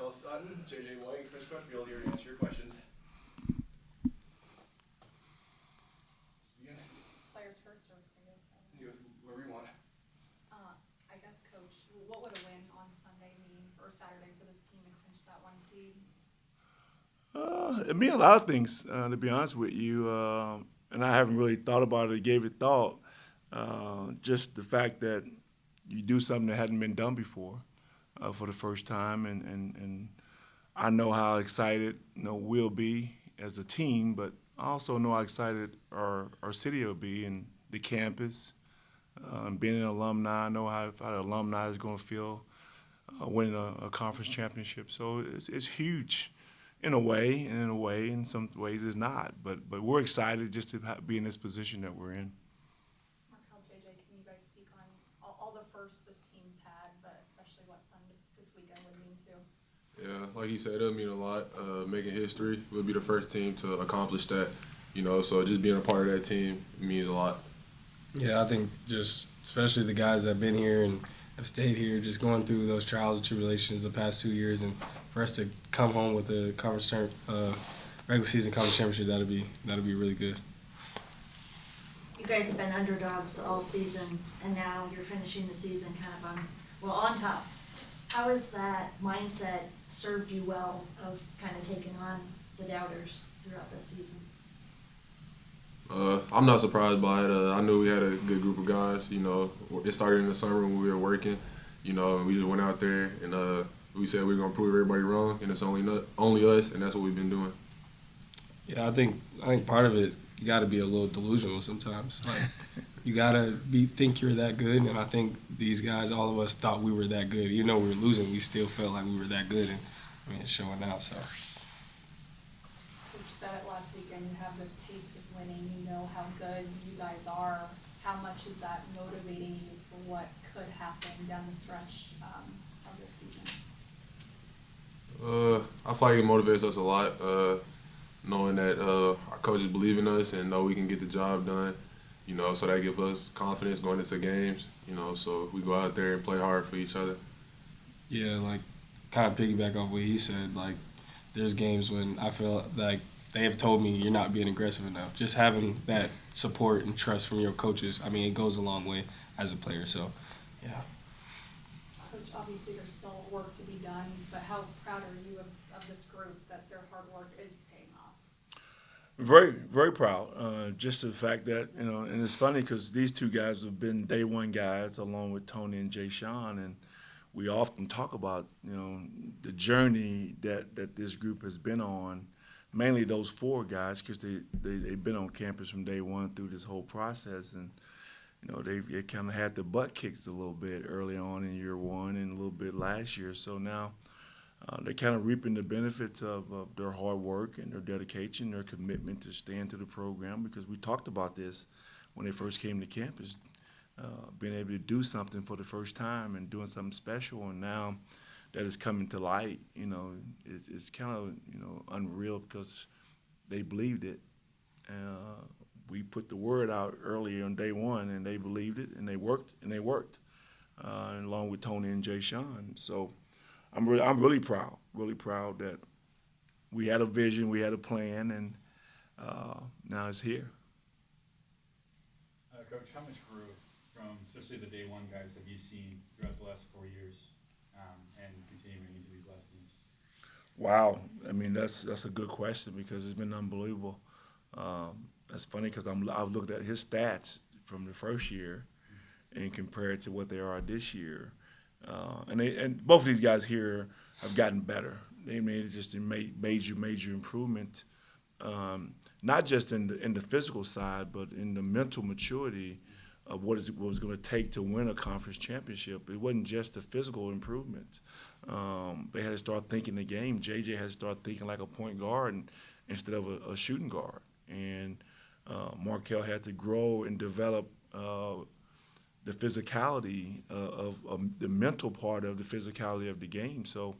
Marquel Sutton, JJ White, Chris Crutchfield here to answer your questions. Players first or You, wherever you want. I guess, Coach, what would a win on Sunday mean or Saturday for this team to clinch that one seed? It means a lot of things, to be honest with you. And I haven't really thought about it or gave it thought. Just the fact that you do something that hadn't been done before for the first time. And I know how excited we'll be as a team, but I also know how excited our city will be and the campus. Being an alumni, I know how the alumni is going to feel winning a conference championship. So it's huge. In a way, and in some ways it's not. But we're excited just to be in this position that we're in. Marquel, JJ, can you guys speak on all the firsts this team's had, but especially what this weekend would mean too? Yeah, like you said, it'll mean a lot. Making history, we'll be the first team to accomplish that. So just being a part of that team means a lot. Yeah, I think just especially the guys that have been here and have stayed here, just going through those trials and tribulations the past 2 years, and for us to come home with a regular season conference championship, that'll be really good. You guys have been underdogs all season, and now you're finishing the season kind of on top. How has that mindset served you well of kind of taking on the doubters throughout this season? I'm not surprised by it. I knew we had a good group of guys. It started in the summer when we were working. And we just went out there and we said we were gonna prove everybody wrong, and it's only us, and that's what we've been doing. Yeah, I think part of it is you got to be a little delusional sometimes. Like you got to think you're that good, and I think these guys, all of us, thought we were that good. Even though we were losing, we still felt like we were that good, and it's showing out. So. Coach said it last weekend. You have this taste of winning. You know how good you guys are. How much is that motivating you for what could happen down the stretch of this season? I feel like it motivates us a lot, knowing that our coaches believe in us and know we can get the job done. So that gives us confidence going into games. So we go out there and play hard for each other. Yeah, like kind of piggyback off what he said. Like there's games when I feel like they have told me you're not being aggressive enough. Just having that support and trust from your coaches, it goes a long way as a player. So, yeah. Coach, obviously there's still work to be done, but how proud are you of this group that their hard work is paying off? Very, very proud. Just the fact that, and it's funny because these two guys have been day one guys along with Tony and Jay Sean, and we often talk about, the journey that this group has been on, mainly those four guys because they've been on campus from day one through this whole process, and they kind of had the butt kicked a little bit early on in year one and a little bit last year. So now they're kind of reaping the benefits of their hard work and their dedication, their commitment to stand to the program, because we talked about this when they first came to campus, being able to do something for the first time and doing something special. And now that is coming to light, it's kind of, unreal because they believed it. We put the word out earlier on day one, and they believed it, and they worked, along with Tony and Jay Sean. So I'm really proud that we had a vision, we had a plan, and now it's here. Coach, how much growth from especially the day one guys have you seen throughout the last 4 years and continuing into these last games? Wow, that's a good question because it's been unbelievable. That's funny because I've looked at his stats from the first year and compared to what they are this year, and both of these guys here have gotten better. They made just a major improvement, not just in the physical side, but in the mental maturity of what it was going to take to win a conference championship. It wasn't just the physical improvement. They had to start thinking the game. JJ had to start thinking like a point guard instead of a shooting guard. And Marquel had to grow and develop the physicality of the mental part of the physicality of the game. So,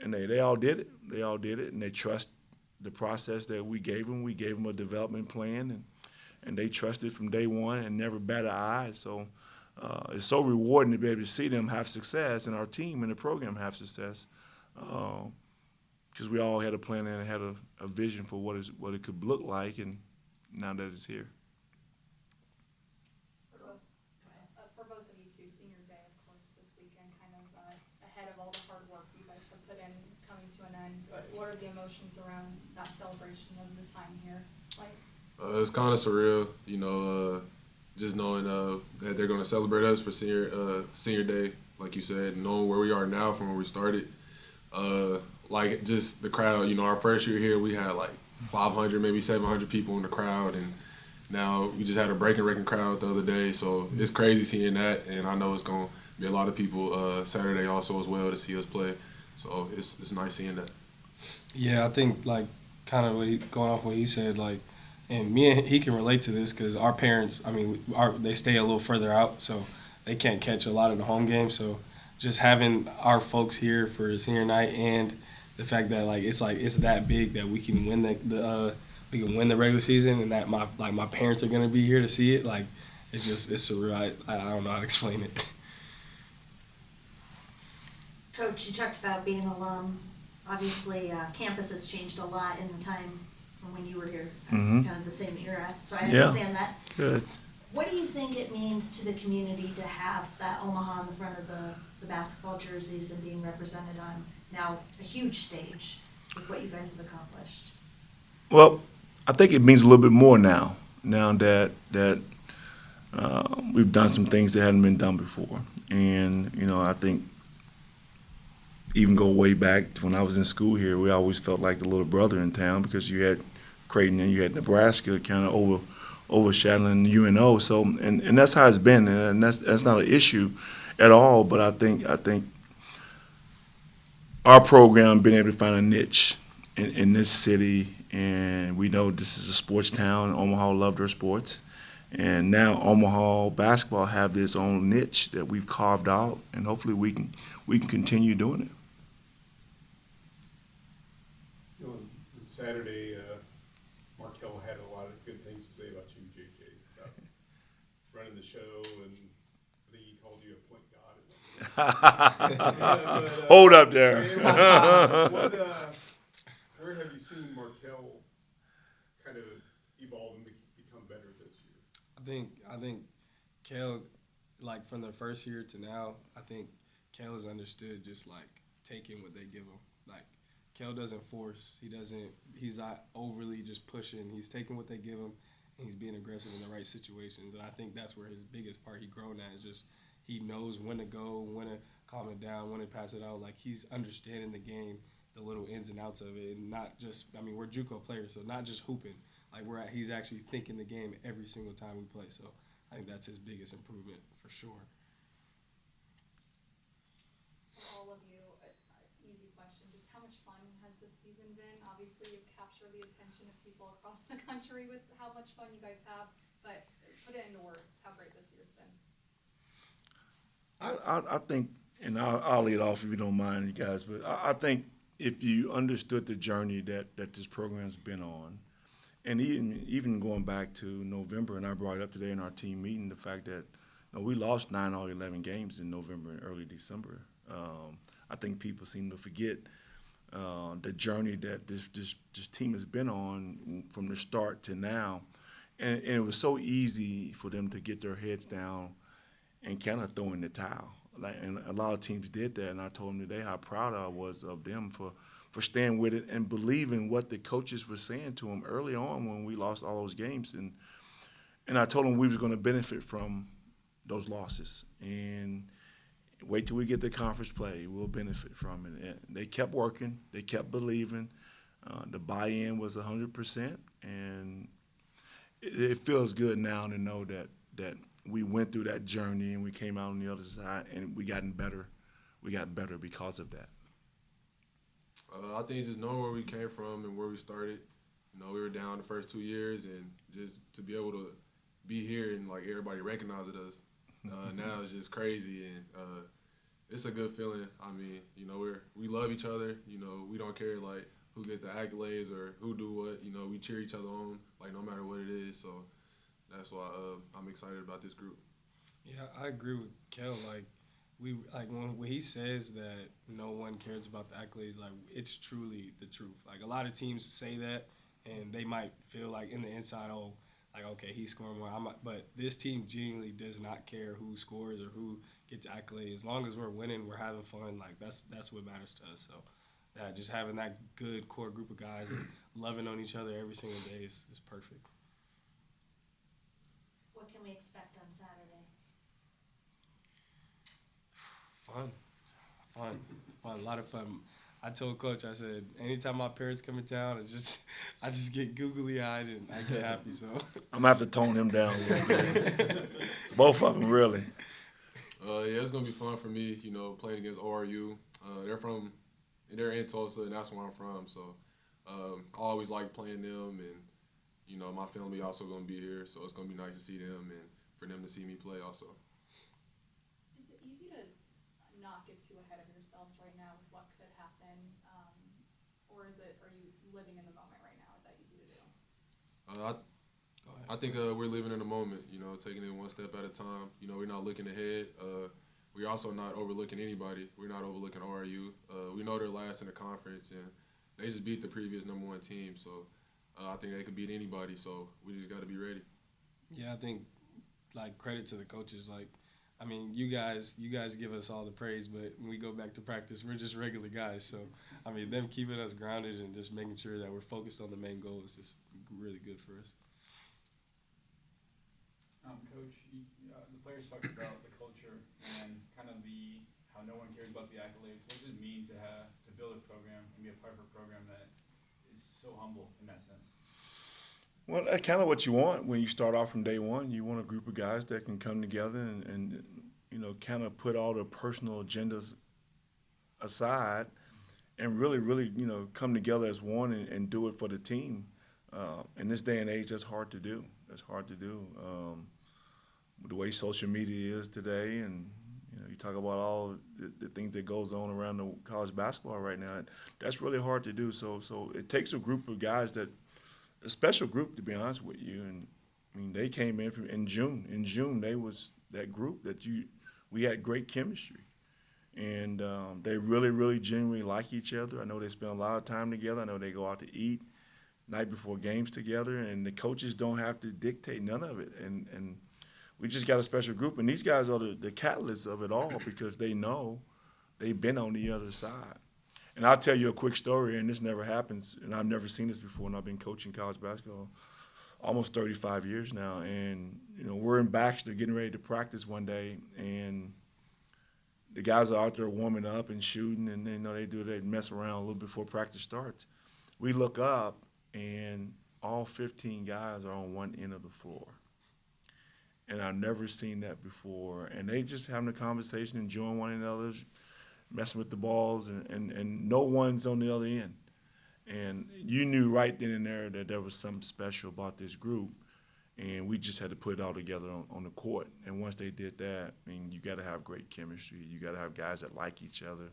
and they all did it. They all did it, and they trust the process that we gave them. We gave them a development plan, and they trusted from day one and never batted an eye. So it's so rewarding to be able to see them have success and our team and the program have success. because we all had a plan and had a vision for what it could look like, and now that it's here. For both of you two, senior day, of course, this weekend, kind of ahead of all the hard work you guys have put in, coming to an end. What are the emotions around that celebration of the time here? Like, It's kind of surreal, just knowing that they're going to celebrate us for senior day, like you said, knowing where we are now from where we started. Like just the crowd, our first year here, we had like 500, maybe 700 people in the crowd, and now we just had a breaking record crowd the other day, so it's crazy seeing that, and I know it's going to be a lot of people Saturday also as well to see us play, so it's nice seeing that. Yeah, I think like kind of going off what he said, like, and me and he can relate to this because our parents, I mean, they stay a little further out, so they can't catch a lot of the home games. So just having our folks here for senior night and the fact that it's that big that we can win the regular season, and that my parents are gonna be here to see it. Like it's surreal. I don't know how to explain it. Coach, you talked about being an alum. Obviously, campus has changed a lot in the time from when you were here. It's kind of the same era, so I Yeah. understand that. Good. What do you think it means to the community to have that Omaha on the front of the basketball jerseys and being represented on now a huge stage with what you guys have accomplished? Well, I think it means a little bit more now. Now that we've done some things that hadn't been done before, and I think even go way back to when I was in school here, we always felt like the little brother in town because you had Creighton and you had Nebraska kind of overshadowing UNO. So and that's how it's been, and that's not an issue at all. But I think our program being able to find a niche in this city, and we know this is a sports town. Omaha loved their sports, and now Omaha basketball have this own niche that we've carved out, and hopefully we can continue doing it. On Saturday, Marquel had a lot of good things to say about you, JJ, about running the show, and I think he called you a point guard. Hold up there. Where have you seen Marquel kind of evolve and become better this year? I think Kel, like from the first year to now, I think Kel has understood just like taking what they give him. Like Kel doesn't force. He's not overly just pushing. He's taking what they give him, and he's being aggressive in the right situations. And I think that's where his biggest part he grown at is just he knows when to go, when to calm it down, when to pass it out. Like he's understanding the game, the little ins and outs of it, and not just. I mean, we're JUCO players, so not just hooping. Like he's actually thinking the game every single time we play. So I think that's his biggest improvement for sure. for all of you, easy question, just how much fun has this season been? Obviously, you've captured the attention of people across the country with how much fun you guys have, but put it into words, how great this year's been. I think, and I'll lead off if you don't mind, you guys, but I think if you understood the journey that this program's been on, and even going back to November, and I brought it up today in our team meeting, the fact that we lost 9 or 11 games in November and early December. I think people seem to forget the journey that this team has been on from the start to now, and it was so easy for them to get their heads down and kind of throw in the towel. And a lot of teams did that, and I told them today how proud I was of them for staying with it and believing what the coaches were saying to them early on when we lost all those games. And I told them we was going to benefit from those losses. And wait till we get the conference play. We'll benefit from it. And they kept working. They kept believing. The buy-in was 100%. And it feels good now to know that we went through that journey and we came out on the other side and we got better. We got better because of that. I think just knowing where we came from and where we started. We were down the first 2 years, and just to be able to be here and like everybody recognizing us now is just crazy, and it's a good feeling. I mean, we love each other. We don't care like who gets the accolades or who do what. We cheer each other on like no matter what it is. So that's why I'm excited about this group. Yeah, I agree with Kel. Like, like when he says that no one cares about the accolades, like it's truly the truth. Like a lot of teams say that, and they might feel like in the inside, oh, like okay, he's scoring more. But this team genuinely does not care who scores or who gets accolades. As long as we're winning, we're having fun. Like that's what matters to us. So, just having that good core group of guys and loving on each other every single day is perfect. What can we expect on Saturday? Fun, a lot of fun. I told Coach, I said, anytime my parents come in town, I just get googly eyed and I get happy. So I'm gonna have to tone him down a little bit. Both of them, really. Yeah, it's gonna be fun for me. You know, playing against ORU. They're in Tulsa, and that's where I'm from. So I always like playing them, and you know, my family also gonna be here, so it's gonna be nice to see them and for them to see me play also. Is it easy to not get too ahead of yourselves right now with what could happen? Or are you living in the moment right now? Is that easy to do? I think we're living in the moment, you know, taking it one step at a time. You know, we're not looking ahead. We're also not overlooking anybody. We're not overlooking RU. We know they're last in the conference, and they just beat the previous #1 team. So I think they could beat anybody. So we just got to be ready. yeah, I think like credit to the coaches. Like, I mean, you guys give us all the praise, but when we go back to practice, we're just regular guys. So, I mean, them keeping us grounded and just making sure that we're focused on the main goal is just really good for us. Coach, the players talked about the culture and kind of how no one cares about the accolades. What does it mean to build a program and be a part of a program that is so humble in that sense? Well, that's kind of what you want when you start off from day one. You want a group of guys that can come together and you know, kind of put all their personal agendas aside and really, you know, come together as one and do it for the team. In this day and age, that's hard to do. The way social media is today, and you know, you talk about all the things that goes on around the college basketball right now. That's really hard to do. So it takes a group of guys a special group, to be honest with you. And I mean, they came in June. In June, they was that group we had great chemistry, and they really genuinely like each other. I know they spend a lot of time together. I know they go out to eat night before games together, and the coaches don't have to dictate none of it. And we just got a special group, and these guys are the catalysts of it all because they know they've been on the other side. And I'll tell you a quick story, and this never happens, and I've never seen this before, and I've been coaching college basketball almost 35 years now. And, you know, we're in Baxter getting ready to practice one day, and the guys are out there warming up and shooting, and you know, they mess around a little before practice starts. We look up, and all 15 guys are on one end of the floor. And I've never seen that before. And they just having a conversation, enjoying one another, messing with the balls, and no one's on the other end. And you knew right then and there that there was something special about this group, and we just had to put it all together on the court. And once they did that, I mean, you got to have great chemistry. You got to have guys that like each other.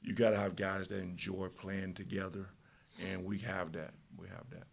You got to have guys that enjoy playing together, and we have that. We have that.